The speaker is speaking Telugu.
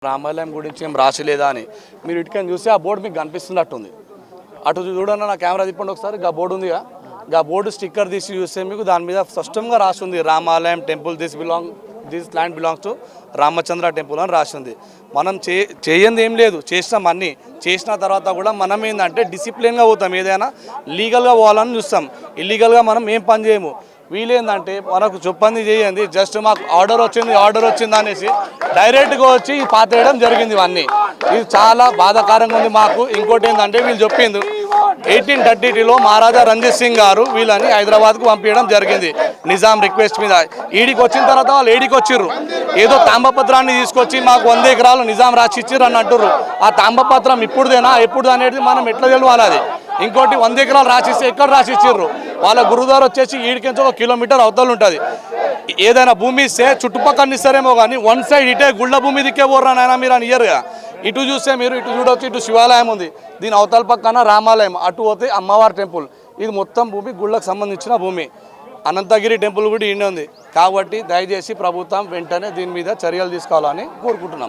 రామాలయం గురించి ఏం రాసిలేదా అని మీరు ఇటుకని చూస్తే ఆ బోర్డు మీకు కనిపిస్తున్నట్టుంది. అటు చూడన్న నా కెమెరా తిప్పండి ఒకసారి. గా బోర్డు ఉందిగా, గా బోర్డు స్టిక్కర్ తీసి చూస్తే మీకు దాని మీద స్పష్టంగా రాసింది రామాలయం temple this land belongs to Ramachandra temple అని రాసింది. మనం చేయంది ఏం లేదు, చేసినాం అన్నీ. చేసిన తర్వాత కూడా మనం ఏంటంటే డిసిప్లిన్గా పోతాం, ఏదైనా లీగల్గా పోవాలని చూస్తాం. ఇల్లీగల్గా మనం ఏం పని చేయము. వీలేందంటే మనకు చెప్పంది చేయండి, జస్ట్ మాకు ఆర్డర్ వచ్చింది అనేసి డైరెక్ట్గా వచ్చి పాతేయడం జరిగింది. ఇవన్నీ ఇది చాలా బాధాకరంగా ఉంది మాకు. ఇంకోటి ఏంటంటే వీళ్ళు చెప్పింది 1832లో మహారాజా రంజిత్ సింగ్ గారు వీళ్ళని హైదరాబాద్కు పంపించడం జరిగింది నిజాం రిక్వెస్ట్ మీద. ఈడికి వచ్చిన తర్వాత వాళ్ళు ఏడికి వచ్చిర్రు, ఏదో తాంబపత్రాన్ని తీసుకొచ్చి మాకు 100 ఎకరాలు నిజాం రాసిచ్చిర్రు అని అంటుర్రు. ఆ తాంబపత్రం ఇప్పుడుదేనా ఎప్పుడు అనేది మనం ఎట్లా తెలియాలి? అది ఇంకోటి 100 ఎకరాలు రాసిస్తే ఎక్కడ రాసిచ్చిర్రు? వాళ్ళ గురుదారు వచ్చేసి ఈడికించి 1 కిలోమీటర్ అవతలు ఉంటుంది. ఏదైనా భూమి ఇస్తే చుట్టుపక్కల ఇస్తారేమో కానీ వన్ సైడ్ ఇటే గుళ్ళ భూమి దిక్కే పోర్రా నాయన మీరు అని ఇయ్యరుగా. ఇటు చూస్తే మీరు ఇటు చూడవచ్చు, ఇటు శివాలయం ఉంది, దీని అవతల పక్కన రామాలయం, అటు పోతే అమ్మవారి టెంపుల్. ఇది మొత్తం భూమి గుళ్ళకు సంబంధించిన భూమి. అనంతగిరి టెంపుల్ కూడా ఈయన ఉంది. కాబట్టి దయచేసి ప్రభుత్వం వెంటనే దీని మీద చర్యలు తీసుకోవాలని కోరుకుంటున్నాం.